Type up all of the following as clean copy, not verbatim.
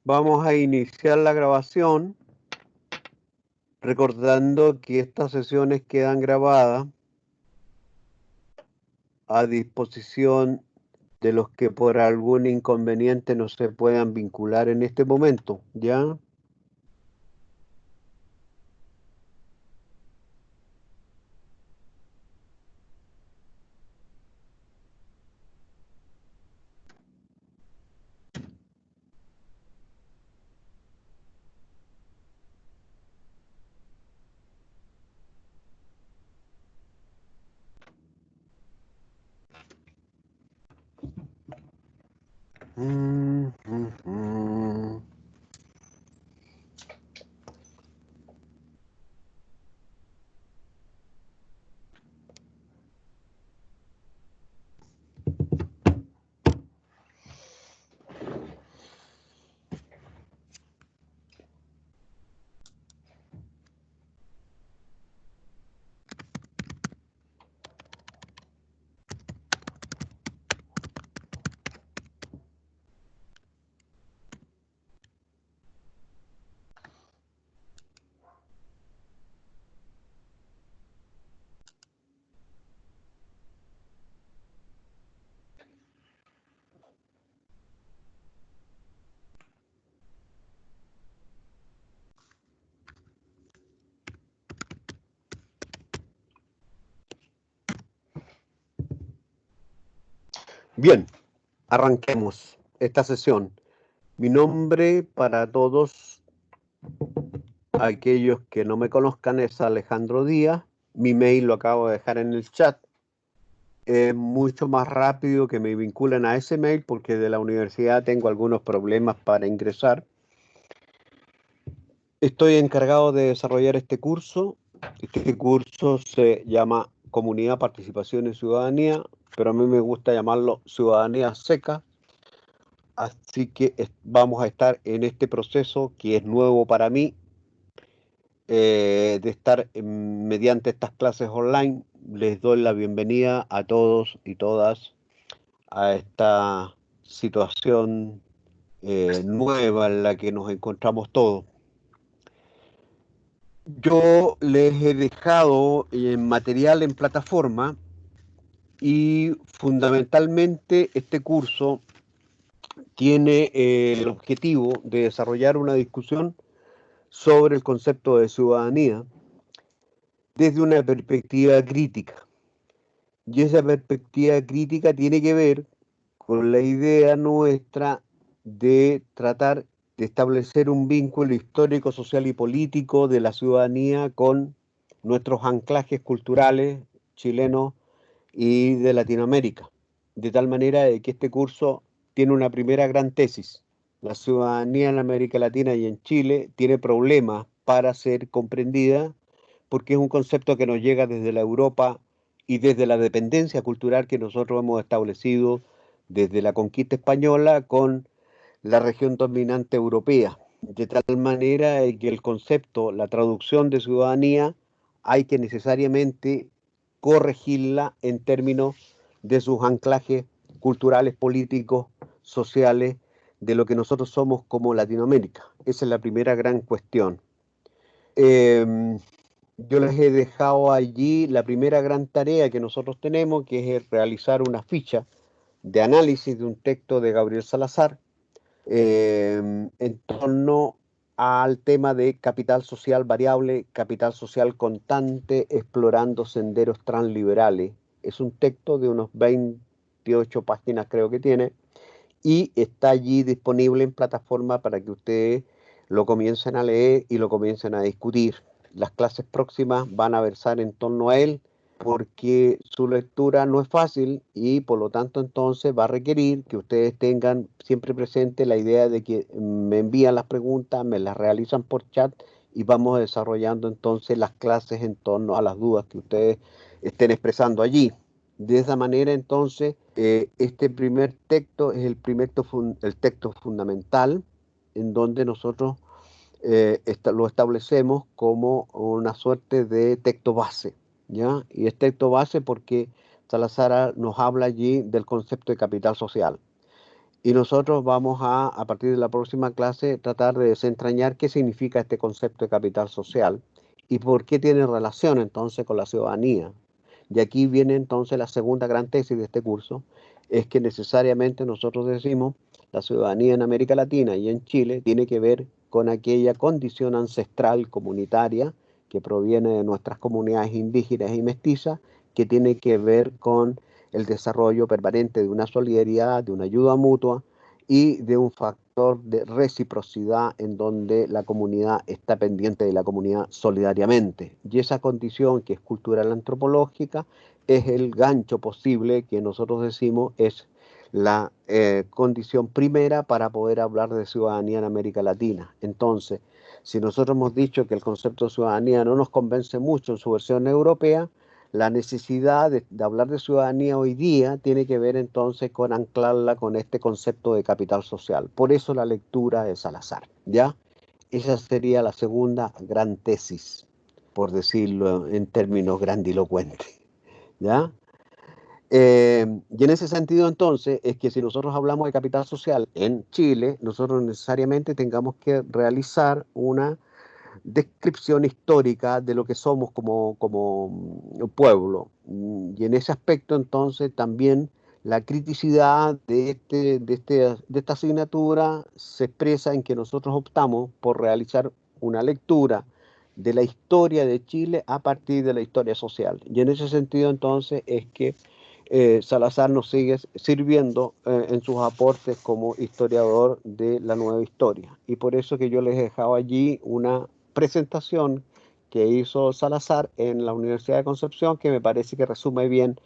Vamos a iniciar la grabación, recordando que estas sesiones quedan grabadas a disposición de los que por algún inconveniente no se puedan vincular en este momento, ¿ya? Mm, mm, mm. Bien, arranquemos esta sesión. Mi nombre para todos aquellos que no me conozcan es Alejandro Díaz. Mi mail lo acabo de dejar en el chat. Es mucho más rápido que me vinculen a ese mail porque de la universidad tengo algunos problemas para ingresar. Estoy encargado de desarrollar este curso. Este curso se llama Comunidad, Participación y Ciudadanía, pero a mí me gusta llamarlo Ciudadanía Seca. Así que vamos a estar en este proceso que es nuevo para mí, de estar mediante estas clases online. Les doy la bienvenida a todos y todas a esta situación nueva en la que nos encontramos todos. Yo les he dejado material en plataforma y fundamentalmente este curso tiene el objetivo de desarrollar una discusión sobre el concepto de ciudadanía desde una perspectiva crítica. Y esa perspectiva crítica tiene que ver con la idea nuestra de tratar de establecer un vínculo histórico, social y político de la ciudadanía con nuestros anclajes culturales chilenos y de Latinoamérica. De tal manera de que este curso tiene una primera gran tesis. La ciudadanía en América Latina y en Chile tiene problemas para ser comprendida porque es un concepto que nos llega desde la Europa y desde la dependencia cultural que nosotros hemos establecido desde la conquista española con la región dominante europea, de tal manera que el concepto, la traducción de ciudadanía, hay que necesariamente corregirla en términos de sus anclajes culturales, políticos, sociales, de lo que nosotros somos como Latinoamérica. Esa es la primera gran cuestión. Yo les he dejado allí la primera gran tarea que nosotros tenemos, que es realizar una ficha de análisis de un texto de Gabriel Salazar, en torno al tema de capital social variable, capital social constante, explorando senderos transliberales. Es un texto de unos 28 páginas creo que tiene, y está allí disponible en plataforma para que ustedes lo comiencen a leer y lo comiencen a discutir. Las clases próximas van a versar en torno a él porque su lectura no es fácil y por lo tanto entonces va a requerir que ustedes tengan siempre presente la idea de que me envían las preguntas, me las realizan por chat y vamos desarrollando entonces las clases en torno a las dudas que ustedes estén expresando allí. De esa manera entonces este primer texto es el texto fundamental en donde nosotros lo establecemos como una suerte de texto base, ¿ya? Y es texto base porque Salazar nos habla allí del concepto de capital social. Y nosotros vamos a partir de la próxima clase, tratar de desentrañar qué significa este concepto de capital social y por qué tiene relación entonces con la ciudadanía. Y aquí viene entonces la segunda gran tesis de este curso, es que necesariamente nosotros decimos la ciudadanía en América Latina y en Chile tiene que ver con aquella condición ancestral comunitaria que proviene de nuestras comunidades indígenas y mestizas, que tiene que ver con el desarrollo permanente de una solidaridad, de una ayuda mutua y de un factor de reciprocidad en donde la comunidad está pendiente de la comunidad solidariamente. Y esa condición que es cultural antropológica es el gancho posible que nosotros decimos es la condición primera para poder hablar de ciudadanía en América Latina. Entonces, si nosotros hemos dicho que el concepto de ciudadanía no nos convence mucho en su versión europea, la necesidad de hablar de ciudadanía hoy día tiene que ver entonces con anclarla con este concepto de capital social. Por eso la lectura de Salazar, ¿ya? Esa sería la segunda gran tesis, por decirlo en términos grandilocuentes, ¿ya? Y en ese sentido entonces es que si nosotros hablamos de capital social en Chile, nosotros necesariamente tengamos que realizar una descripción histórica de lo que somos como pueblo. Y en ese aspecto, entonces, también la criticidad de esta asignatura se expresa en que nosotros optamos por realizar una lectura de la historia de Chile a partir de la historia social. Y en ese sentido, entonces, es que Salazar nos sigue sirviendo en sus aportes como historiador de la nueva historia. Y por eso que yo les he dejado allí una presentación que hizo Salazar en la Universidad de Concepción, que me parece que resume bien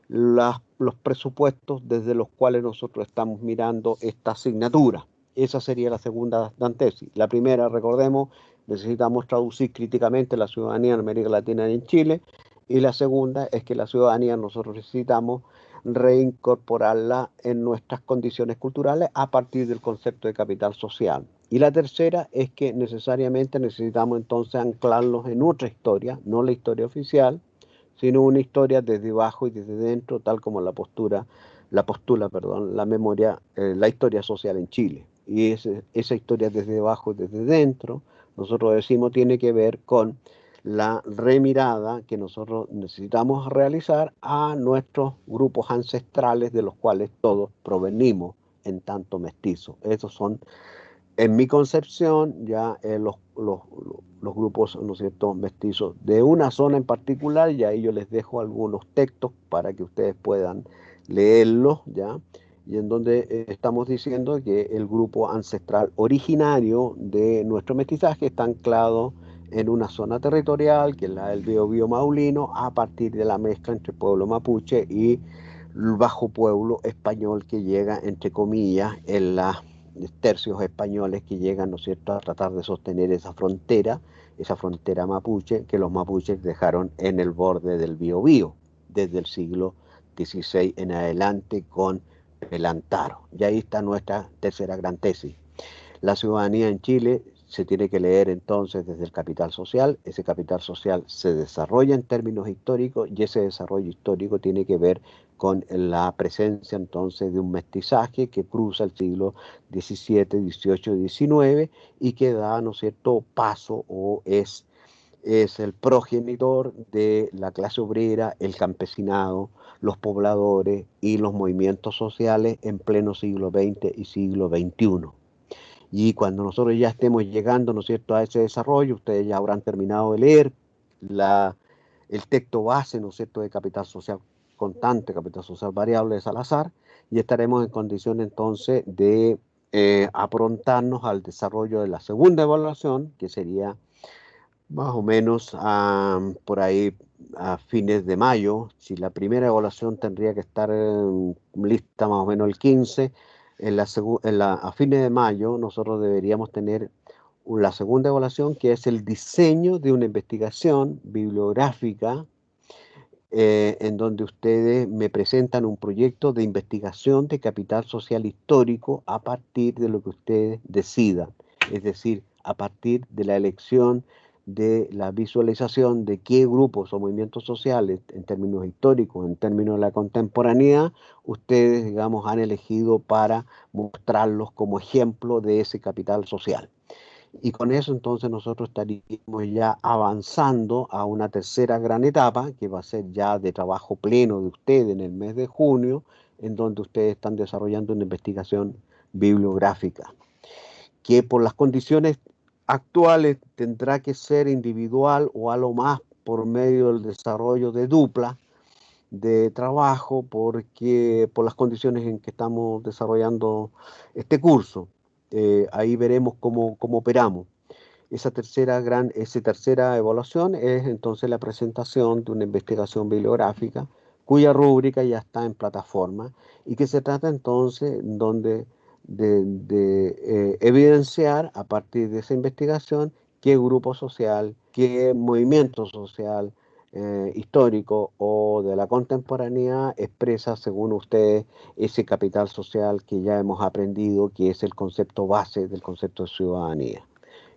los presupuestos desde los cuales nosotros estamos mirando esta asignatura. Esa sería la segunda tesis. La primera, recordemos, necesitamos traducir críticamente la ciudadanía en América Latina y en Chile. Y la segunda es que la ciudadanía nosotros necesitamos reincorporarla en nuestras condiciones culturales a partir del concepto de capital social. Y la tercera es que necesariamente necesitamos entonces anclarlos en otra historia, no la historia oficial, sino una historia desde abajo y desde dentro, tal como la postula, perdón, la memoria, la historia social en Chile. Y esa historia desde abajo y desde dentro, nosotros decimos, tiene que ver con la remirada que nosotros necesitamos realizar a nuestros grupos ancestrales de los cuales todos provenimos en tanto mestizos. Esos son, en mi concepción, ya los grupos, ¿no es cierto?, mestizos de una zona en particular, y ahí yo les dejo algunos textos para que ustedes puedan leerlos, ¿ya? Y en donde estamos diciendo que el grupo ancestral originario de nuestro mestizaje está anclado en una zona territorial, que es la del Biobío Maulino, a partir de la mezcla entre pueblo mapuche y el bajo pueblo español que llega, entre comillas, en los tercios españoles que llegan, ¿no es cierto?, a tratar de sostener esa frontera mapuche que los mapuches dejaron en el borde del Biobío desde el siglo XVI en adelante con Pelantaro. Y ahí está nuestra tercera gran tesis. La ciudadanía en Chile se tiene que leer entonces desde el capital social. Ese capital social se desarrolla en términos históricos y ese desarrollo histórico tiene que ver con la presencia entonces de un mestizaje que cruza el siglo XVII, XVIII, XIX y que da, ¿no es cierto?, paso o es el progenitor de la clase obrera, el campesinado, los pobladores y los movimientos sociales en pleno siglo XX y siglo XXI. Y cuando nosotros ya estemos llegando, ¿no es cierto?, a ese desarrollo, ustedes ya habrán terminado de leer la, el texto base, ¿no es cierto?, de capital social constante, capital social variable de Salazar, y estaremos en condiciones entonces de aprontarnos al desarrollo de la segunda evaluación, que sería más o menos por ahí a fines de mayo. Si la primera evaluación tendría que estar lista más o menos el 15, a fines de mayo nosotros deberíamos tener la segunda evaluación, que es el diseño de una investigación bibliográfica en donde ustedes me presentan un proyecto de investigación de capital social histórico a partir de lo que ustedes decidan, es decir, a partir de la elección de la visualización de qué grupos o movimientos sociales, en términos históricos, en términos de la contemporaneidad, ustedes, digamos, han elegido para mostrarlos como ejemplo de ese capital social. Y con eso entonces nosotros estaríamos ya avanzando a una tercera gran etapa, que va a ser ya de trabajo pleno de ustedes en el mes de junio, en donde ustedes están desarrollando una investigación bibliográfica, que por las condiciones actuales tendrá que ser individual o a lo más por medio del desarrollo de dupla de trabajo, porque por las condiciones en que estamos desarrollando este curso. Ahí veremos cómo operamos. Esa tercera evaluación es entonces la presentación de una investigación bibliográfica cuya rúbrica ya está en plataforma y que se trata entonces de evidenciar a partir de esa investigación qué grupo social, qué movimiento social histórico o de la contemporaneidad expresa según ustedes ese capital social que ya hemos aprendido, que es el concepto base del concepto de ciudadanía.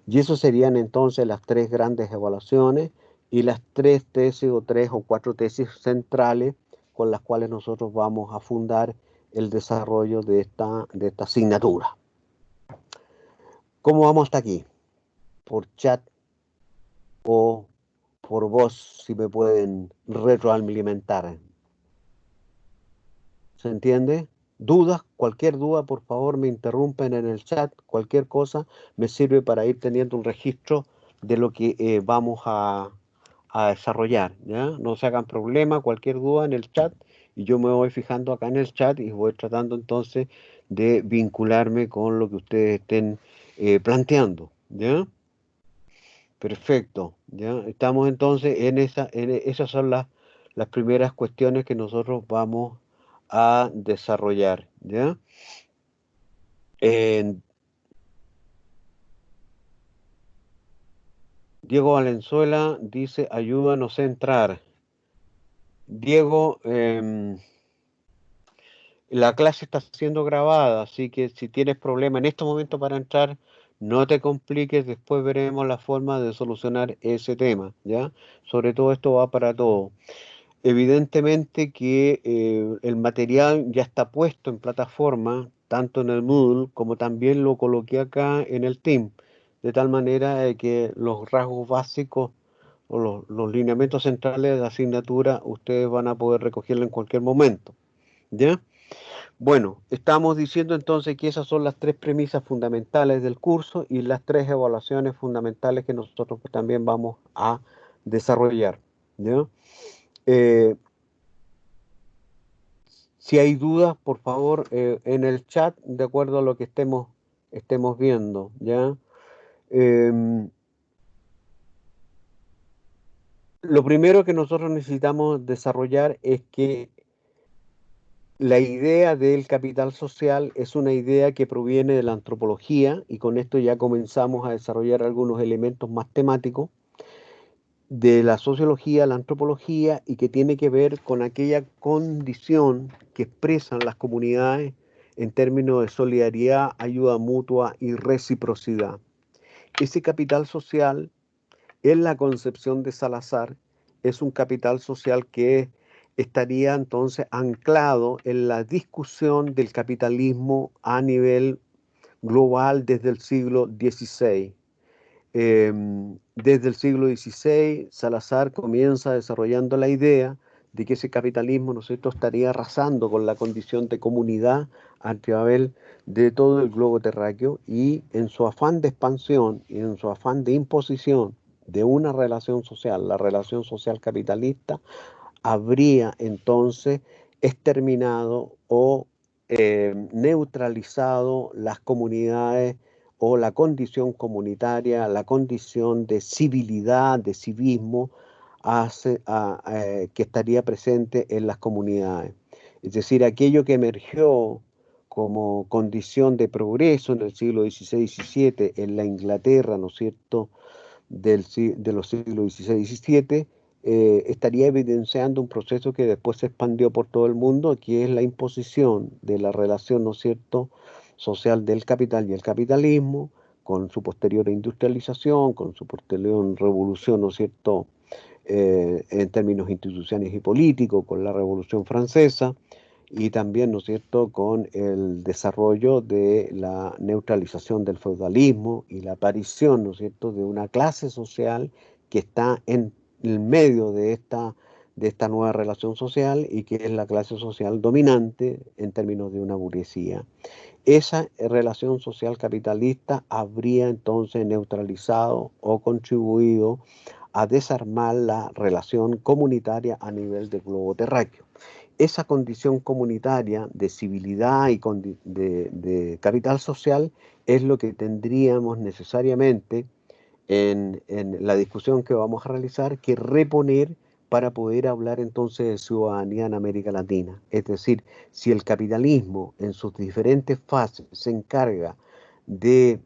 Y eso serían entonces las tres grandes evaluaciones y las tres tesis o tres o cuatro tesis centrales con las cuales nosotros vamos a fundar el desarrollo de esta asignatura. ¿Cómo vamos hasta aquí? Por chat o por voz, si me pueden retroalimentar. ¿Se entiende? ¿Dudas? Cualquier duda, por favor, me interrumpen en el chat. Cualquier cosa me sirve para ir teniendo un registro de lo que vamos a desarrollar, ¿ya? No se hagan problema, cualquier duda en el chat, y yo me voy fijando acá en el chat y voy tratando entonces de vincularme con lo que ustedes estén planteando, ¿ya? Perfecto, ¿ya? Estamos entonces esas son las primeras cuestiones que nosotros vamos a desarrollar, ¿ya? En Diego Valenzuela dice, ayúdanos a entrar. Diego, la clase está siendo grabada, así que si tienes problema en este momento para entrar, no te compliques, después veremos la forma de solucionar ese tema, ¿ya? Sobre todo esto va para todo. Evidentemente que el material ya está puesto en plataforma, tanto en el Moodle como también lo coloqué acá en el Team, de tal manera que los rasgos básicos o los lineamientos centrales de la asignatura ustedes van a poder recogerlo en cualquier momento, ¿ya? Bueno, estamos diciendo entonces que esas son las tres premisas fundamentales del curso y las tres evaluaciones fundamentales que nosotros también vamos a desarrollar, ¿ya? Eh, Si hay dudas, por favor, en el chat, de acuerdo a lo que estemos viendo, ¿ya? Em, lo primero que nosotros necesitamos desarrollar es que la idea del capital social es una idea que proviene de la antropología y con esto ya comenzamos a desarrollar algunos elementos más temáticos de la sociología, la antropología y que tiene que ver con aquella condición que expresan las comunidades en términos de solidaridad, ayuda mutua y reciprocidad. Ese capital social, en la concepción de Salazar, es un capital social que estaría entonces anclado en la discusión del capitalismo a nivel global desde el siglo XVI. Desde el siglo XVI, Salazar comienza desarrollando la idea de que ese capitalismo, ¿no es cierto?, estaría arrasando con la condición de comunidad a través de todo el globo terráqueo y en su afán de expansión y en su afán de imposición de una relación social, la relación social capitalista, habría entonces exterminado o neutralizado las comunidades o la condición comunitaria, la condición de civilidad, de civismo que estaría presente en las comunidades. Es decir, aquello que emergió como condición de progreso en el siglo XVI y XVII en la Inglaterra, ¿no es cierto?, de los siglos XVI y XVII, estaría evidenciando un proceso que después se expandió por todo el mundo, que es la imposición de la relación, ¿no es cierto?, social del capital y el capitalismo, con su posterior industrialización, con su posterior revolución, ¿no es cierto?, en términos institucionales y políticos, con la Revolución Francesa, y también, ¿no es cierto?, con el desarrollo de la neutralización del feudalismo y la aparición, ¿no es cierto?, de una clase social que está en el medio de esta nueva relación social y que es la clase social dominante en términos de una burguesía. Esa relación social capitalista habría entonces neutralizado o contribuido a desarmar la relación comunitaria a nivel del globo terráqueo. Esa condición comunitaria de civilidad y de capital social es lo que tendríamos necesariamente en la discusión que vamos a realizar que reponer para poder hablar entonces de ciudadanía en América Latina. Es decir, si el capitalismo en sus diferentes fases se encarga de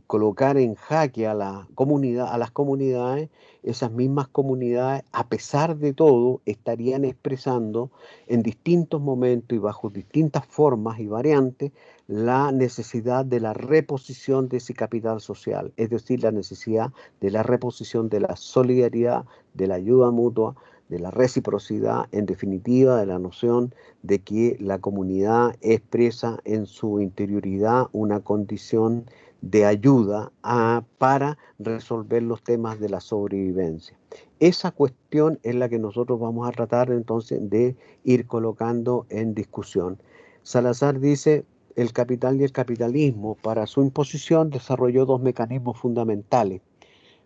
colocar en jaque a la comunidad, a las comunidades, esas mismas comunidades, a pesar de todo, estarían expresando en distintos momentos y bajo distintas formas y variantes la necesidad de la reposición de ese capital social, es decir, la necesidad de la reposición de la solidaridad, de la ayuda mutua, de la reciprocidad, en definitiva, de la noción de que la comunidad expresa en su interioridad una condición de ayuda para resolver los temas de la sobrevivencia. Esa cuestión es la que nosotros vamos a tratar entonces de ir colocando en discusión. Salazar dice: el capital y el capitalismo, para su imposición, desarrolló dos mecanismos fundamentales.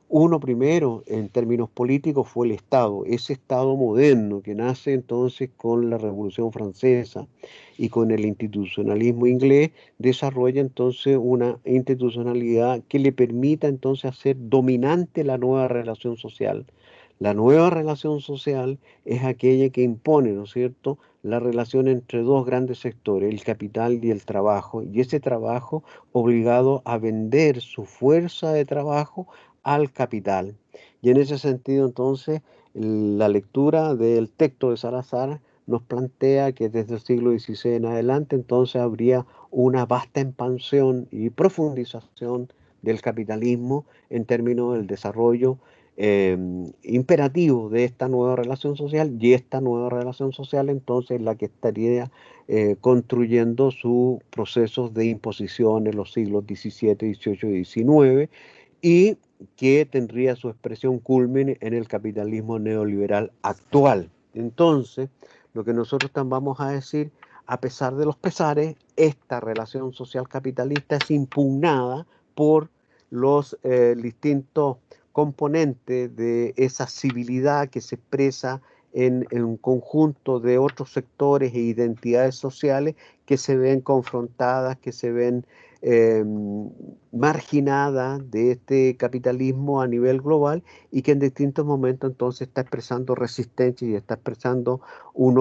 Uno primero, en términos políticos, fue el Estado, ese Estado moderno que nace entonces con la Revolución Francesa y con el institucionalismo inglés, desarrolla entonces una institucionalidad que le permita entonces hacer dominante la nueva relación social. La nueva relación social es aquella que impone, ¿no es cierto?, la relación entre dos grandes sectores, el capital y el trabajo, y ese trabajo obligado a vender su fuerza de trabajo al capital. Y en ese sentido, entonces, la lectura del texto de Salazar nos plantea que desde el siglo XVI en adelante, entonces, habría una vasta expansión y profundización del capitalismo en términos del desarrollo eh, imperativo de esta nueva relación social, y esta nueva relación social entonces la que estaría construyendo sus procesos de imposición en los siglos XVII, XVIII y XIX, y que tendría su expresión culmine en el capitalismo neoliberal actual. Entonces, lo que nosotros vamos a decir, a pesar de los pesares, esta relación social capitalista es impugnada por los distintos componentes de esa civilidad que se expresa en un conjunto de otros sectores e identidades sociales que se ven confrontadas, que se ven eh, marginada de este capitalismo a nivel global, y que en distintos momentos entonces está expresando resistencia y está expresando un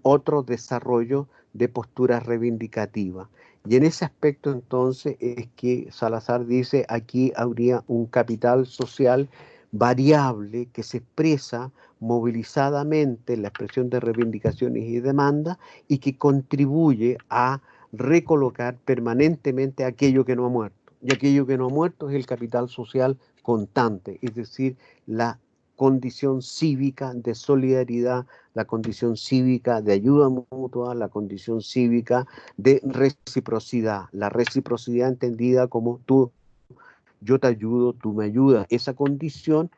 otro desarrollo de posturas reivindicativas. Y en ese aspecto entonces es que Salazar dice: aquí habría un capital social variable que se expresa movilizadamente en la expresión de reivindicaciones y demandas, y que contribuye a recolocar permanentemente aquello que no ha muerto. Y aquello que no ha muerto es el capital social constante, es decir, la condición cívica de solidaridad, la condición cívica de ayuda mutua, la condición cívica de reciprocidad, la reciprocidad entendida como yo te ayudo, tú me ayudas. Esa condición,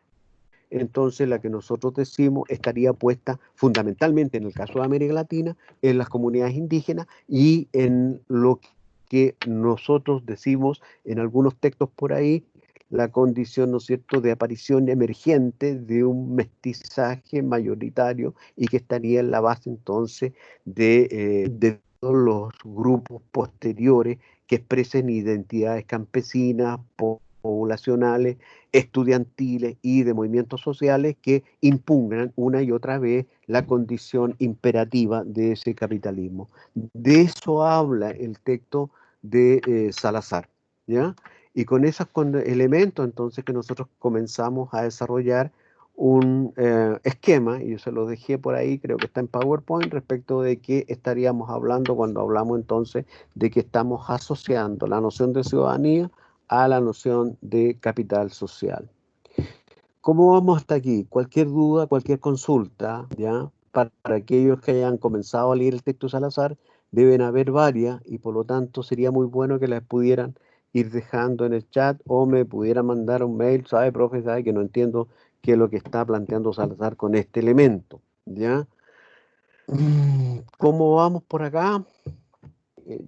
entonces, la que nosotros decimos estaría puesta fundamentalmente en el caso de América Latina, en las comunidades indígenas y en lo que nosotros decimos en algunos textos por ahí, la condición, ¿no es cierto?, de aparición emergente de un mestizaje mayoritario, y que estaría en la base entonces de todos los grupos posteriores que expresen identidades campesinas, poblacionales, estudiantiles y de movimientos sociales que impugnan una y otra vez la condición imperativa de ese capitalismo. De eso habla el texto de Salazar, ¿ya? Y con esos elementos entonces que nosotros comenzamos a desarrollar un esquema, y yo se lo dejé por ahí, creo que está en PowerPoint, respecto de qué estaríamos hablando cuando hablamos entonces de que estamos asociando la noción de ciudadanía a la noción de capital social. ¿Cómo vamos hasta aquí? Cualquier duda, cualquier consulta, ¿ya? Para aquellos que hayan comenzado a leer el texto de Salazar, deben haber varias y por lo tanto sería muy bueno que las pudieran ir dejando en el chat o me pudieran mandar un mail, ¿sabe, profe? ¿Sabe que no entiendo qué es lo que está planteando Salazar con este elemento? ¿Ya? ¿Cómo vamos por acá?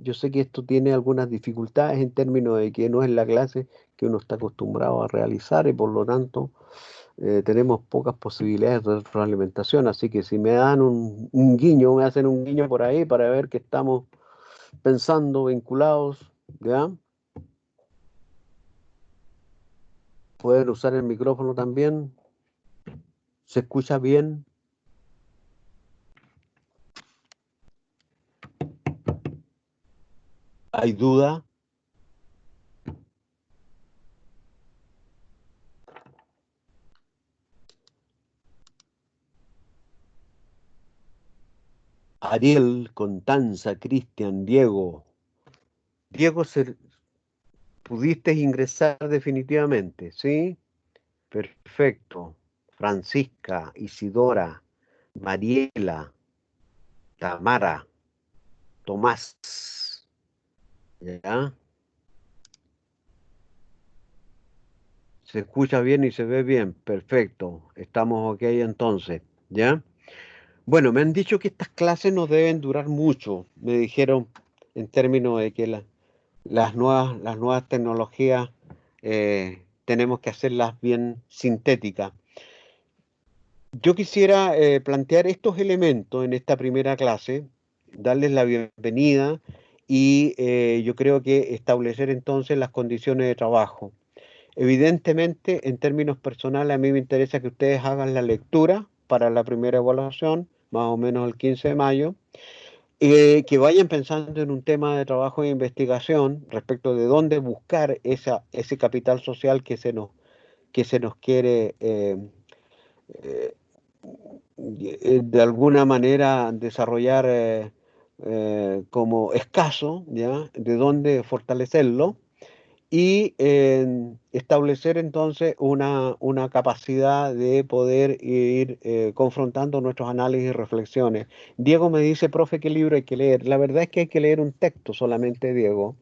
Yo sé que esto tiene algunas dificultades en términos de que no es la clase que uno está acostumbrado a realizar y por lo tanto tenemos pocas posibilidades de retroalimentación, así que si me dan un guiño, me hacen un guiño por ahí para ver que estamos pensando, vinculados, ¿ya? Pueden usar el micrófono también, se escucha bien. ¿Hay duda? Ariel, Constanza, Cristian, Diego. Diego, pudiste ingresar definitivamente, ¿sí? Perfecto. Francisca, Isidora, Mariela, Tamara, Tomás, ¿ya? Se escucha bien y se ve bien. Perfecto. Estamos ok entonces, ¿ya? Bueno, me han dicho que estas clases no deben durar mucho. Me dijeron en términos de que las nuevas tecnologías tenemos que hacerlas bien sintéticas. Yo quisiera plantear estos elementos en esta primera clase, darles la bienvenida y yo creo que establecer entonces las condiciones de trabajo. Evidentemente, en términos personales, a mí me interesa que ustedes hagan la lectura para la primera evaluación, más o menos el 15 de mayo, que vayan pensando en un tema de trabajo e investigación respecto de dónde buscar ese capital social que se nos quiere eh, de alguna manera desarrollar como escaso, ¿ya? De dónde fortalecerlo y establecer entonces una capacidad de poder ir confrontando nuestros análisis y reflexiones. Diego me dice, profe, ¿qué libro hay que leer? La verdad es que hay que leer un texto solamente, Diego.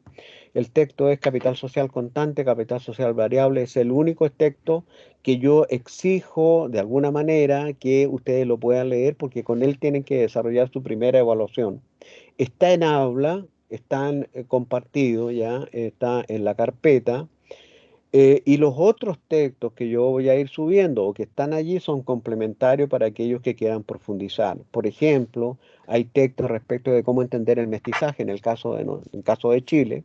El texto es Capital Social Constante, Capital Social Variable. Es el único texto que yo exijo de alguna manera que ustedes lo puedan leer porque con él tienen que desarrollar su primera evaluación. Está en aula, están compartidos ya, está en la carpeta. Y los otros textos que yo voy a ir subiendo o que están allí son complementarios para aquellos que quieran profundizar. Por ejemplo, hay textos respecto de cómo entender el mestizaje en el caso en el caso de Chile,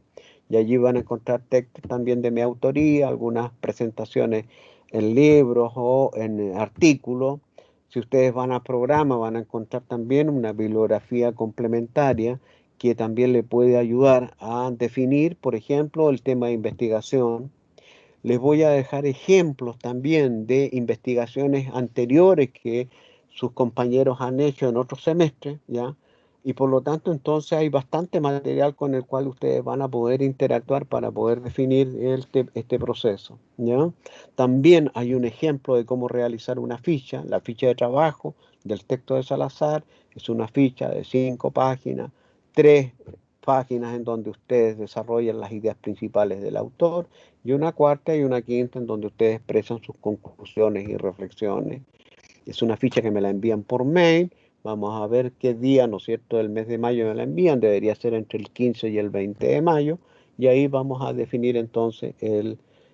y allí van a encontrar textos también de mi autoría, algunas presentaciones en libros o en artículos. Si ustedes van a programa, van a encontrar también una bibliografía complementaria que también le puede ayudar a definir, por ejemplo, el tema de investigación. Les voy a dejar ejemplos también de investigaciones anteriores que sus compañeros han hecho en otros semestres, ¿ya? Y por lo tanto, entonces hay bastante material con el cual ustedes van a poder interactuar para poder definir este proceso, ¿ya? También hay un ejemplo de cómo realizar una ficha, la ficha de trabajo del texto de Salazar, es una ficha de 5 páginas, 3 páginas en donde ustedes desarrollan las ideas principales del autor y una cuarta y una quinta en donde ustedes expresan sus conclusiones y reflexiones. Es una ficha que me la envían por mail. Vamos a ver qué día, ¿no es cierto?, del mes de mayo me la envían. Debería ser entre el 15 y el 20 de mayo. Y ahí vamos a definir entonces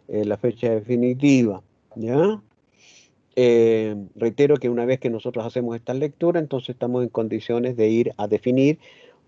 la fecha definitiva. ¿Ya? Reitero que una vez que nosotros hacemos esta lectura, entonces estamos en condiciones de ir a definir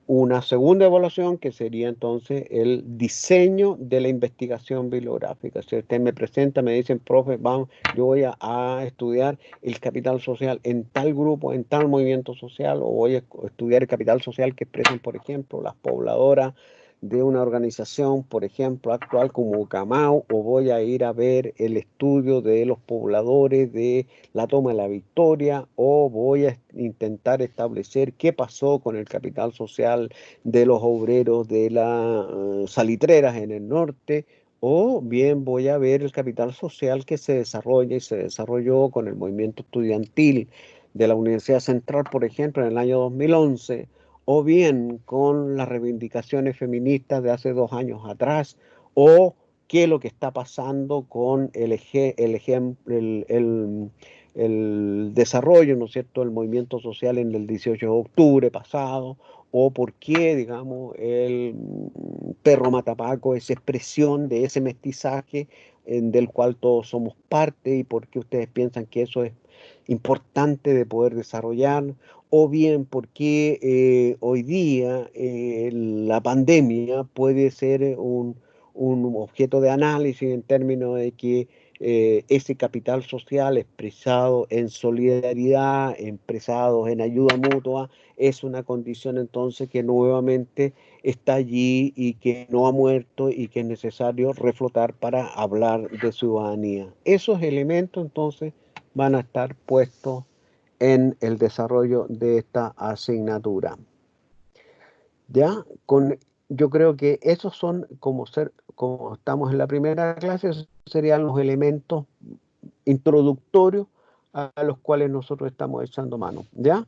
una segunda evaluación que sería entonces el diseño de la investigación bibliográfica. Si usted me presenta, me dicen, profe, vamos, yo voy a estudiar el capital social en tal grupo, en tal movimiento social, o voy a estudiar el capital social que expresan, por ejemplo, las pobladoras de una organización, por ejemplo, actual como Camao, o voy a ir a ver el estudio de los pobladores de la toma de la Victoria, o voy a intentar establecer qué pasó con el capital social de los obreros de las salitreras en el norte, o bien voy a ver el capital social que se desarrolla y se desarrolló con el movimiento estudiantil de la Universidad Central, por ejemplo, en el año 2011, o bien con las reivindicaciones feministas de hace 2 años atrás, o qué es lo que está pasando con el desarrollo, ¿no es cierto?, del movimiento social en el 18 de octubre pasado, o por qué, digamos, el perro matapaco es expresión de ese mestizaje del cual todos somos parte, y por qué ustedes piensan que eso es importante de poder desarrollar, o bien porque hoy día la pandemia puede ser un objeto de análisis en términos de que ese capital social expresado en solidaridad, expresado en ayuda mutua, es una condición entonces que nuevamente está allí y que no ha muerto y que es necesario reflotar para hablar de ciudadanía. Esos elementos entonces van a estar puestos en el desarrollo de esta asignatura. ¿Ya? Yo creo que esos son, como estamos en la primera clase, esos serían los elementos introductorios a los cuales nosotros estamos echando mano. ¿Ya?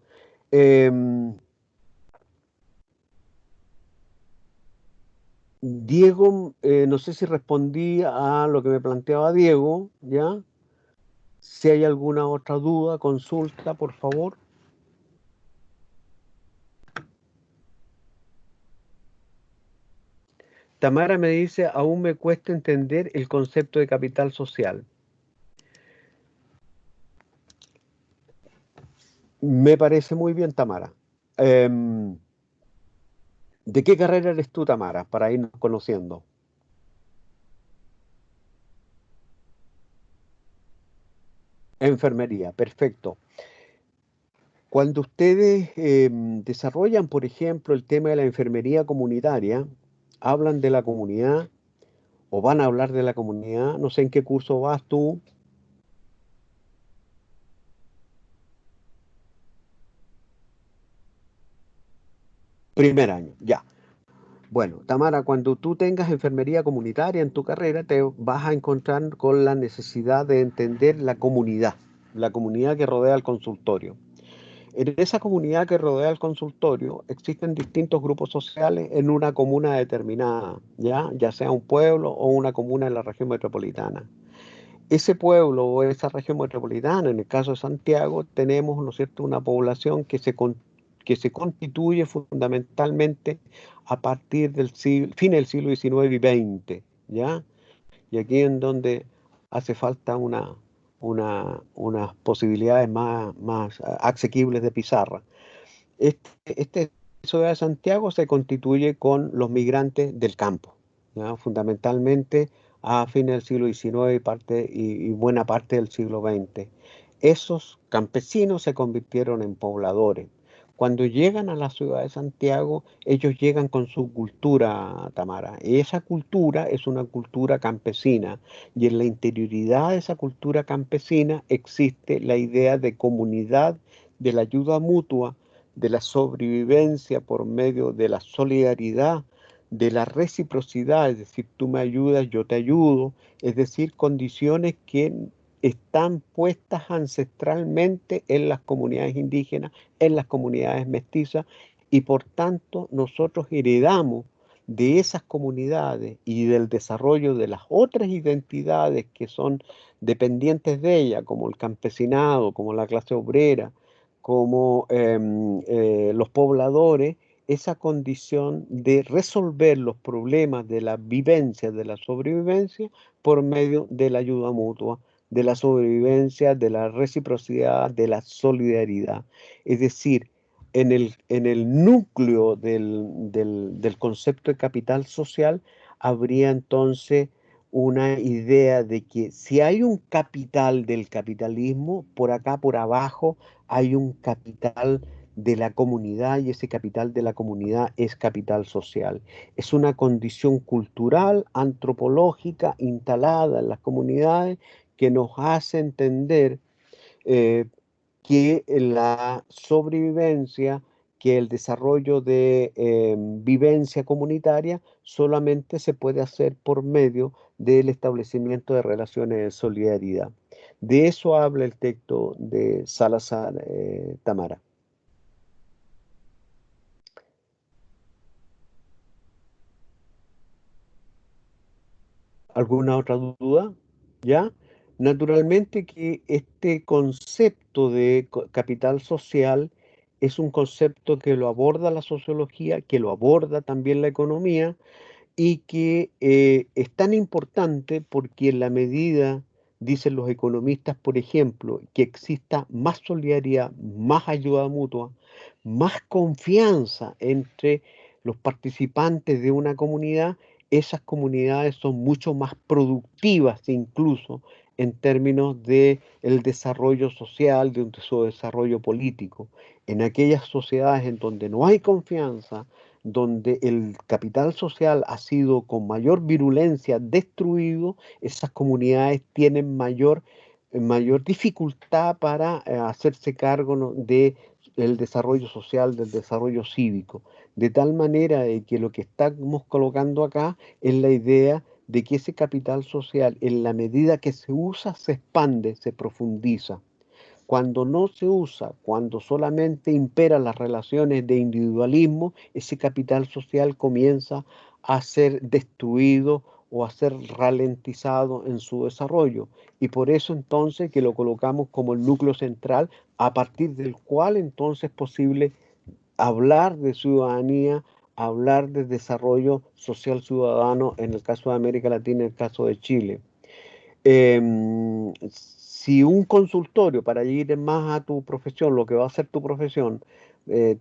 Diego, no sé si respondí a lo que me planteaba Diego, ¿ya? Si hay alguna otra duda, consulta, por favor. Tamara me dice, aún me cuesta entender el concepto de capital social. Me parece muy bien, Tamara. ¿De qué carrera eres tú, Tamara, para irnos conociendo? Enfermería, perfecto. Cuando ustedes desarrollan, por ejemplo, el tema de la enfermería comunitaria, hablan de la comunidad o van a hablar de la comunidad, no sé en qué curso vas tú, primer año, ya. Bueno, Tamara, cuando tú tengas enfermería comunitaria en tu carrera, te vas a encontrar con la necesidad de entender la comunidad que rodea el consultorio. En esa comunidad que rodea el consultorio existen distintos grupos sociales en una comuna determinada, ya sea un pueblo o una comuna en la región metropolitana. Ese pueblo o esa región metropolitana, en el caso de Santiago, tenemos, ¿no es cierto?, una población que se constituye fundamentalmente a partir del fin del siglo XIX y XX, ¿ya? Y aquí en donde hace falta unas posibilidades más asequibles de pizarra. Este ciudad de Santiago se constituye con los migrantes del campo, ¿ya? Fundamentalmente a fines del siglo XIX y buena parte del siglo XX. Esos campesinos se convirtieron en pobladores. Cuando llegan a la ciudad de Santiago, ellos llegan con su cultura, Tamara. Y esa cultura es una cultura campesina. Y en la interioridad de esa cultura campesina existe la idea de comunidad, de la ayuda mutua, de la sobrevivencia por medio de la solidaridad, de la reciprocidad, es decir, tú me ayudas, yo te ayudo, es decir, condiciones que están puestas ancestralmente en las comunidades indígenas, en las comunidades mestizas, y por tanto nosotros heredamos de esas comunidades y del desarrollo de las otras identidades que son dependientes de ella, como el campesinado, como la clase obrera, como los pobladores, esa condición de resolver los problemas de la vivencia, de la sobrevivencia, por medio de la ayuda mutua, de la sobrevivencia, de la reciprocidad, de la solidaridad. Es decir, en el núcleo del concepto de capital social habría entonces una idea de que si hay un capital del capitalismo, por acá, por abajo, hay un capital de la comunidad, y ese capital de la comunidad es capital social. Es una condición cultural, antropológica, instalada en las comunidades, que nos hace entender eh, que la sobrevivencia, que el desarrollo de vivencia comunitaria solamente se puede hacer por medio del establecimiento de relaciones de solidaridad. De eso habla el texto de Salazar, Tamara. ¿Alguna otra duda? ¿Ya? Naturalmente que este concepto de capital social es un concepto que lo aborda la sociología, que lo aborda también la economía, y que es tan importante porque en la medida, dicen los economistas, por ejemplo, que exista más solidaridad, más ayuda mutua, más confianza entre los participantes de una comunidad, esas comunidades son mucho más productivas incluso en términos de el desarrollo social, de su desarrollo político. En aquellas sociedades en donde no hay confianza, donde el capital social ha sido con mayor virulencia destruido, esas comunidades tienen mayor dificultad para hacerse cargo, ¿no?, de el desarrollo social, del desarrollo cívico. De tal manera de que lo que estamos colocando acá es la idea de que ese capital social, en la medida que se usa, se expande, se profundiza. Cuando no se usa, cuando solamente imperan las relaciones de individualismo, ese capital social comienza a ser destruido o a ser ralentizado en su desarrollo. Y por eso entonces que lo colocamos como el núcleo central, a partir del cual entonces es posible hablar de ciudadanía, hablar de desarrollo social ciudadano en el caso de América Latina, en el caso de Chile. Si un consultorio, para ir más a tu profesión, lo que va a ser tu profesión,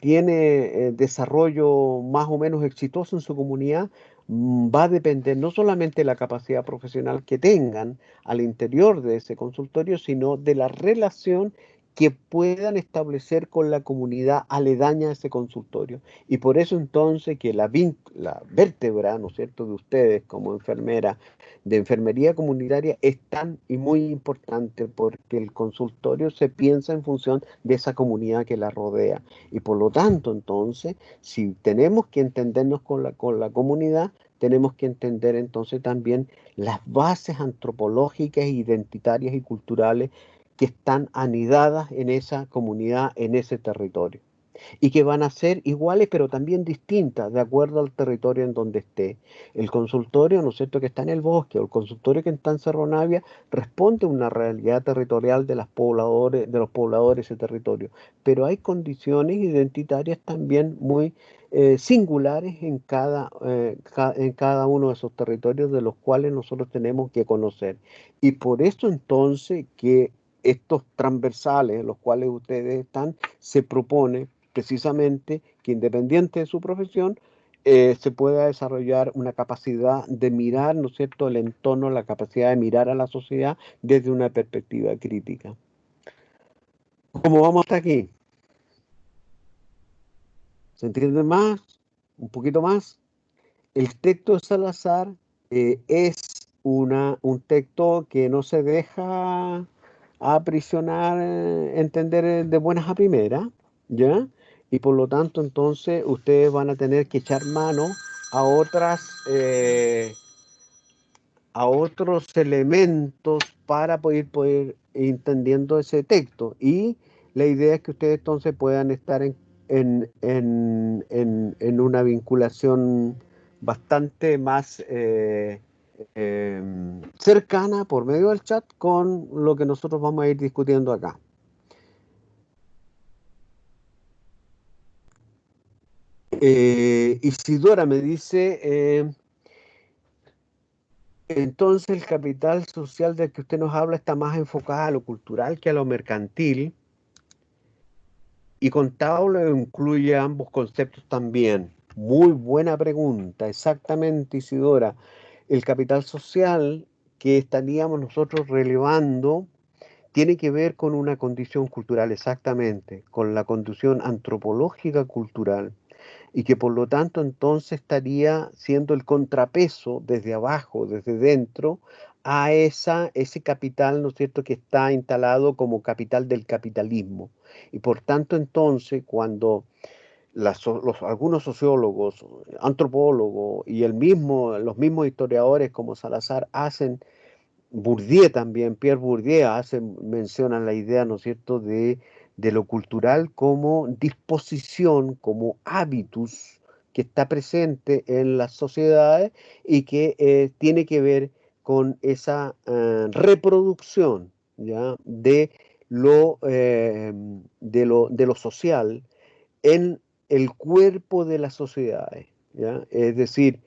tiene desarrollo más o menos exitoso en su comunidad, va a depender no solamente de la capacidad profesional que tengan al interior de ese consultorio, sino de la relación que puedan establecer con la comunidad aledaña a ese consultorio. Y por eso entonces que la vértebra, ¿no es cierto?, de ustedes como enfermera, de enfermería comunitaria, es tan y muy importante, porque el consultorio se piensa en función de esa comunidad que la rodea. Y por lo tanto, entonces, si tenemos que entendernos con la comunidad, tenemos que entender entonces también las bases antropológicas, identitarias y culturales que están anidadas en esa comunidad, en ese territorio, y que van a ser iguales pero también distintas de acuerdo al territorio en donde esté. El consultorio, ¿no es cierto?, que está en el bosque, o el consultorio que está en Cerro Navia, responde a una realidad territorial de los pobladores de ese territorio, pero hay condiciones identitarias también muy singulares en cada uno de esos territorios, de los cuales nosotros tenemos que conocer. Y por eso entonces que estos transversales en los cuales ustedes están, se propone precisamente que, independiente de su profesión, se pueda desarrollar una capacidad de mirar, ¿no es cierto?, el entorno, la capacidad de mirar a la sociedad desde una perspectiva crítica. ¿Cómo vamos hasta aquí? ¿Se entiende más? ¿Un poquito más? El texto de Salazar es un texto que no se deja aprisionar, entender de buenas a primeras, ¿ya? Y por lo tanto, entonces, ustedes van a tener que echar mano a a otros elementos para poder ir entendiendo ese texto. Y la idea es que ustedes entonces puedan estar en una vinculación bastante más cercana por medio del chat con lo que nosotros vamos a ir discutiendo acá. Isidora me dice, entonces el capital social del que usted nos habla está más enfocado a lo cultural que a lo mercantil, y contable incluye ambos conceptos también. Muy buena pregunta, exactamente, Isidora. El capital social que estaríamos nosotros relevando tiene que ver con una condición cultural exactamente, con la condición antropológica cultural, y que por lo tanto entonces estaría siendo el contrapeso desde abajo, desde dentro, a ese capital, ¿no es cierto?, que está instalado como capital del capitalismo. Y por tanto entonces, cuando algunos sociólogos, antropólogos y los mismos historiadores como Salazar hacen, Bourdieu también, Pierre Bourdieu hace mención a la idea, ¿no es cierto?, de lo cultural como disposición, como hábitus que está presente en las sociedades y que tiene que ver con esa reproducción, ¿ya?, de lo social en el cuerpo de las sociedades, ¿ya? Es decir,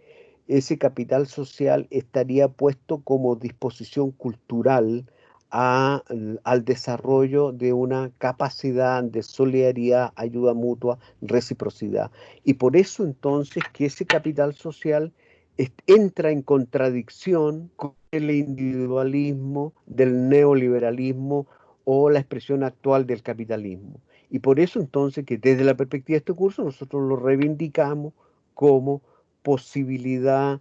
ese capital social estaría puesto como disposición cultural al desarrollo de una capacidad de solidaridad, ayuda mutua, reciprocidad. Y por eso entonces que ese capital social entra en contradicción con el individualismo del neoliberalismo o la expresión actual del capitalismo. Y por eso entonces que desde la perspectiva de este curso nosotros lo reivindicamos como posibilidad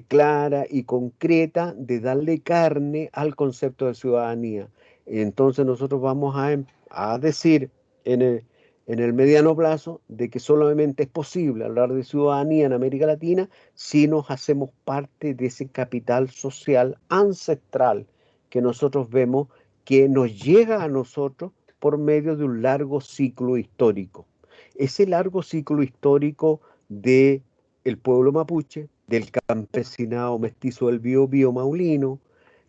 clara y concreta de darle carne al concepto de ciudadanía. Entonces nosotros vamos a decir en el mediano plazo de que solamente es posible hablar de ciudadanía en América Latina si nos hacemos parte de ese capital social ancestral que nosotros vemos que nos llega a nosotros por medio de un largo ciclo histórico. Ese largo ciclo histórico de el pueblo mapuche, del campesinado mestizo del Biobío maulino,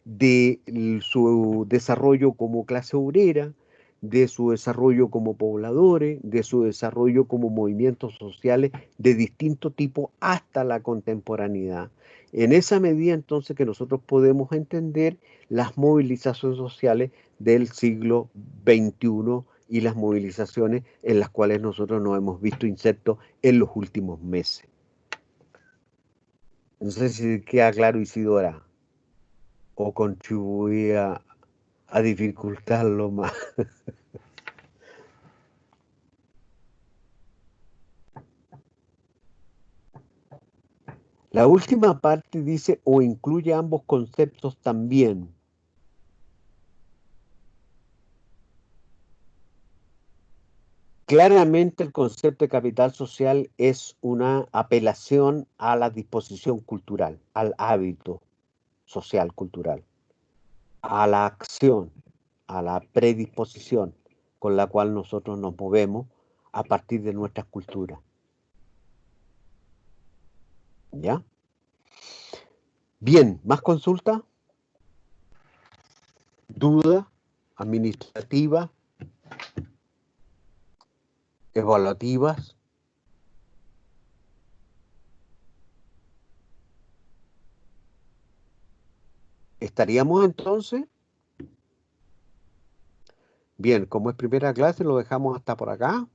de su desarrollo como clase obrera, de su desarrollo como pobladores, de su desarrollo como movimientos sociales de distinto tipo hasta la contemporaneidad. En esa medida entonces que nosotros podemos entender las movilizaciones sociales del siglo XXI y las movilizaciones en las cuales nosotros nos hemos visto insertos en los últimos meses. No sé si queda claro, Isidora, o contribuía a dificultarlo más. La última parte dice o incluye ambos conceptos también. Claramente el concepto de capital social es una apelación a la disposición cultural, al hábito social cultural, a la acción, a la predisposición con la cual nosotros nos movemos a partir de nuestras culturas. ¿Ya? Bien, ¿más consulta? ¿Duda? ¿Administrativa? ¿Evaluativas? ¿Estaríamos entonces? Bien, como es primera clase, lo dejamos hasta por acá.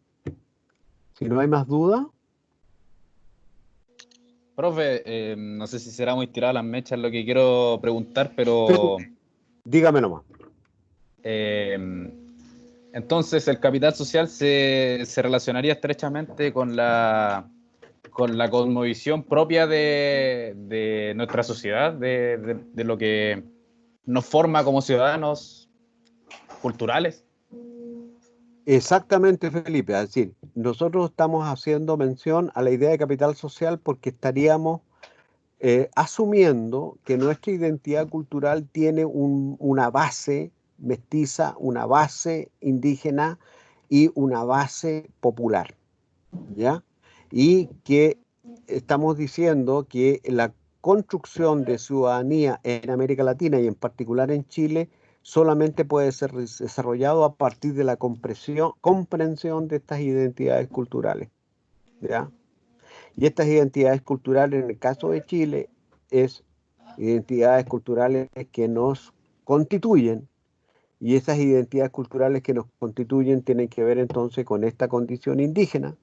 Si no hay más dudas. Profe, no sé si será muy tirada las mechas lo que quiero preguntar, pero Dígame nomás. eh, entonces el capital social se relacionaría estrechamente con la cosmovisión propia de nuestra sociedad, de lo que nos forma como ciudadanos culturales. Exactamente, Felipe. Es decir, nosotros estamos haciendo mención a la idea de capital social porque estaríamos asumiendo que nuestra identidad cultural tiene una base mestiza, una base indígena y una base popular, ¿ya? Y que estamos diciendo que la construcción de ciudadanía en América Latina y en particular en Chile solamente puede ser desarrollado a partir de la comprensión de estas identidades culturales, ¿ya? Y estas identidades culturales, en el caso de Chile, es identidades culturales que nos constituyen, y esas identidades culturales que nos constituyen tienen que ver entonces con esta condición indígena,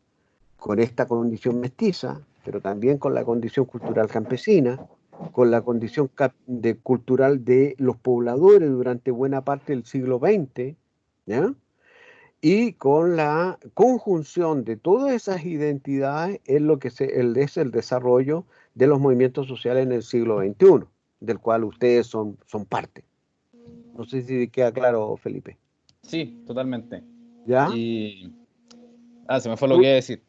con esta condición mestiza, pero también con la condición cultural campesina, con la condición cultural de los pobladores durante buena parte del siglo XX, ¿ya? Y con la conjunción de todas esas identidades es lo que es el desarrollo de los movimientos sociales en el siglo XXI, del cual ustedes son parte. No sé si queda claro, Felipe. Sí, totalmente. ¿Ya? Y... Ah, se me fue lo Tú- que iba a decir.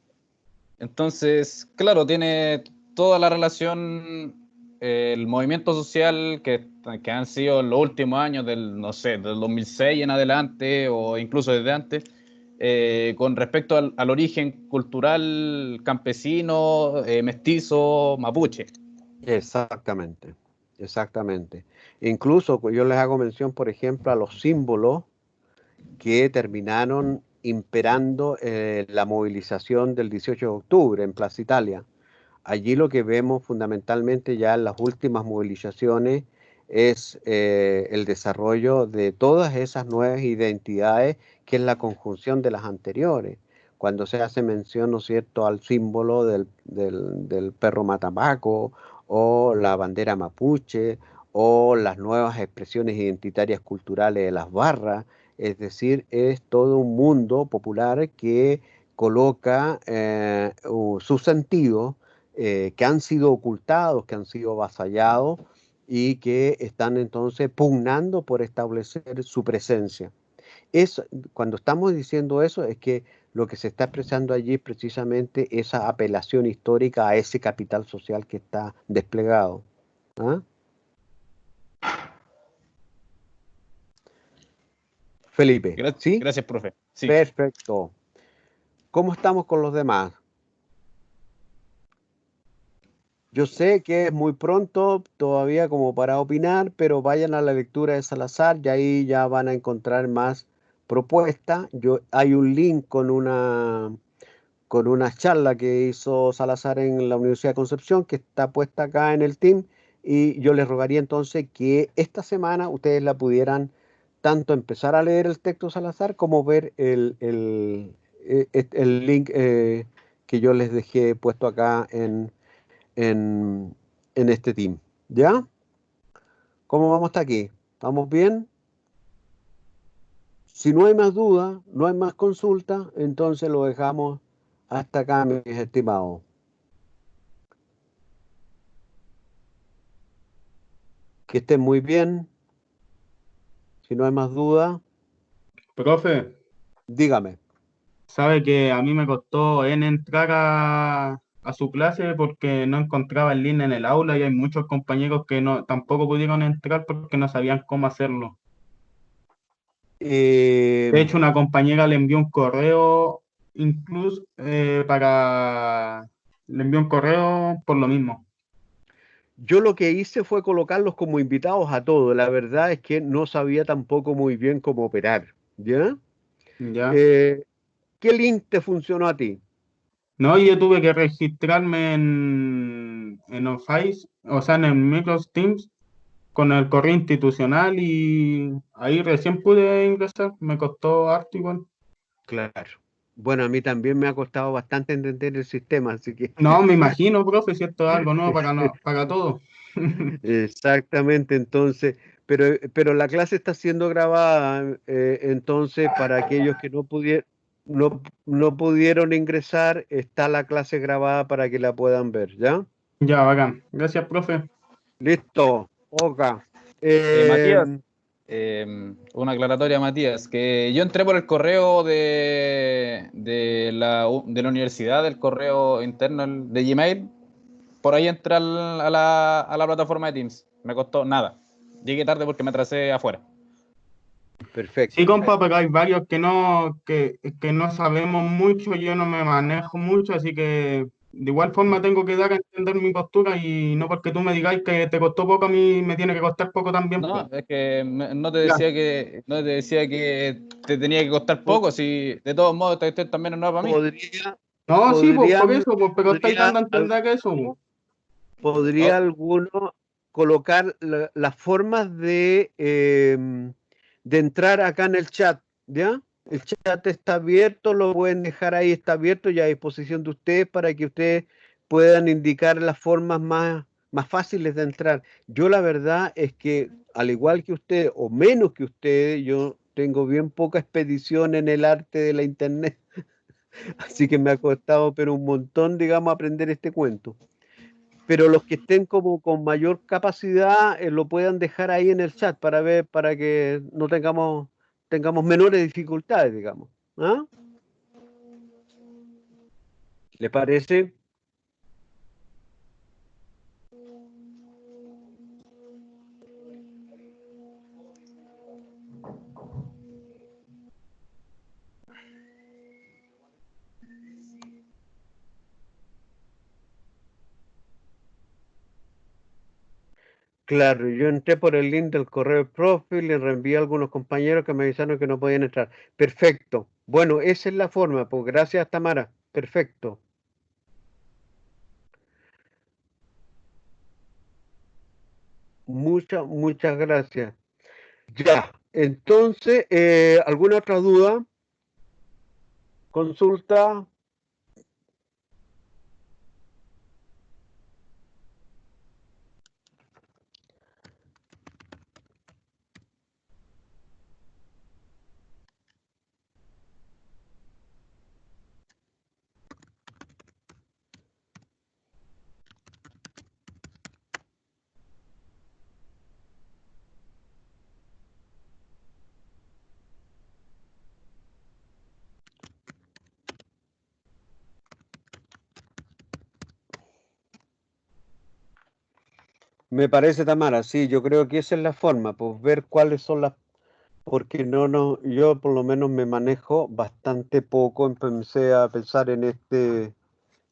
Entonces, claro, tiene toda la relación el movimiento social que han sido en los últimos años del, no sé, del 2006 en adelante o incluso desde antes, con respecto al origen cultural campesino, mestizo, mapuche. Exactamente, exactamente. Incluso yo les hago mención, por ejemplo, a los símbolos que terminaron imperando la movilización del 18 de octubre en Plaza Italia. Allí lo que vemos fundamentalmente ya en las últimas movilizaciones es el desarrollo de todas esas nuevas identidades, que es la conjunción de las anteriores. Cuando se hace mención, ¿no es cierto?, al símbolo del perro matapaco o la bandera mapuche o las nuevas expresiones identitarias culturales de las barras, es decir, es todo un mundo popular que coloca sus sentidos que han sido ocultados, que han sido avasallados y que están entonces pugnando por establecer su presencia. Es, cuando estamos diciendo eso, es que lo que se está expresando allí es precisamente esa apelación histórica a ese capital social que está desplegado. ¿Ah? Felipe, ¿sí? Gracias, profe. Sí. Perfecto. ¿Cómo estamos con los demás? Yo sé que es muy pronto todavía como para opinar, pero vayan a la lectura de Salazar y ahí ya van a encontrar más propuestas. Hay un link con una charla que hizo Salazar en la Universidad de Concepción que está puesta acá en el team, y yo les rogaría entonces que esta semana ustedes la pudieran tanto empezar a leer el texto de Salazar como ver el link que yo les dejé puesto acá en, en este team. ¿Ya? ¿Cómo vamos hasta aquí? ¿Estamos bien? Si no hay más dudas, no hay más consulta, entonces lo dejamos hasta acá, mis estimados. Que estén muy bien. Si no hay más dudas, Profe, dígame. sabe que a mí me costó en entrar a su clase porque no encontraba el link en el aula y hay muchos compañeros que no tampoco pudieron entrar porque no sabían cómo hacerlo. Eh, De hecho, una compañera le envió un correo, incluso le envió un correo por lo mismo. yo lo que hice fue colocarlos como invitados a todos. La verdad es que no sabía tampoco muy bien cómo operar. ¿Ya? ¿Ya? Eh, ¿Qué link te funcionó a ti? No, y yo tuve que registrarme en Office, o sea, en el Microsoft Teams con el correo institucional y ahí recién pude ingresar, me costó harto igual. Claro. Bueno, a mí también me ha costado bastante entender el sistema, así que No, me imagino, profe, si esto es algo nuevo para, no, para todos. exactamente, entonces, pero la clase está siendo grabada, entonces para aquellos que no pudieron ingresar, está la clase grabada para que la puedan ver, ¿ya? Ya, bacán. Gracias, profe. Listo, Oka. Matías, Eh, una aclaratoria, Matías, que yo entré por el correo de la universidad, del correo interno de Gmail. Por ahí entré a la plataforma de Teams. Me costó nada. Llegué tarde porque me atrasé afuera. Sí, perfecto. compa, pero hay varios que no sabemos mucho, yo no me manejo mucho, así que de igual forma tengo que dar a entender mi postura y no porque tú me digáis que te costó poco, a mí me tiene que costar poco también, pues. No, es que Ya. no te decía que te tenía que costar Po- poco, si de todos modos esta cuestión también no es para mí. Podría, No, sí, pues por podrían, eso, pues, pero estáis dando podría, a entender que eso, pues. podría Oh, alguno colocar las formas de entrar acá en el chat, ¿ya? El chat está abierto, lo pueden dejar ahí, está abierto y a disposición de ustedes para que ustedes puedan indicar las formas más fáciles de entrar. Yo la verdad es que, al igual que ustedes, o menos que ustedes, yo tengo bien poca expedición en el arte de la internet, así que me ha costado, pero un montón, digamos, aprender este cuento. Pero los que estén como con mayor capacidad, lo puedan dejar ahí en el chat para ver, para que no tengamos menores dificultades, digamos. ¿Ah? ¿Le parece? Claro, yo entré por el link del correo del profe, le reenvié a algunos compañeros que me avisaron que no podían entrar. Perfecto. Bueno, esa es la forma, pues gracias, Tamara. Perfecto. Muchas gracias. Ya, entonces, ¿alguna otra duda? ¿Consulta? Me parece, Tamara, sí, yo creo que esa es la forma, pues ver cuáles son las, porque no, yo por lo menos me manejo bastante poco, empecé a pensar en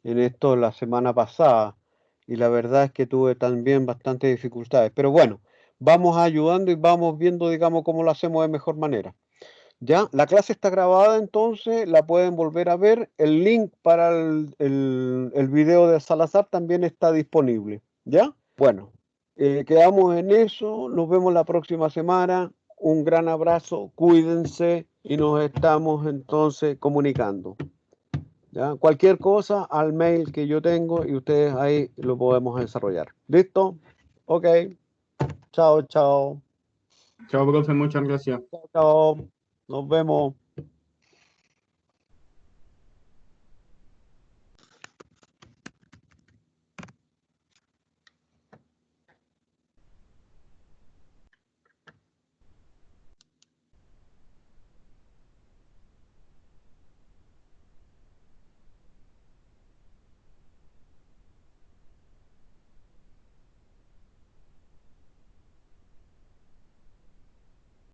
esto la semana pasada y la verdad es que tuve también bastantes dificultades, pero bueno, vamos ayudando y vamos viendo, digamos, cómo lo hacemos de mejor manera. Ya, la clase está grabada, entonces la pueden volver a ver. El link para el video de Salazar también está disponible. ¿Ya? Bueno, quedamos en eso. Nos vemos la próxima semana. Un gran abrazo, cuídense y nos estamos entonces comunicando. ¿Ya? Cualquier cosa al mail que yo tengo y ustedes ahí lo podemos desarrollar. ¿Listo? Ok. Chao, chao. Chao, profe, muchas gracias. Chao, chao. Nos vemos.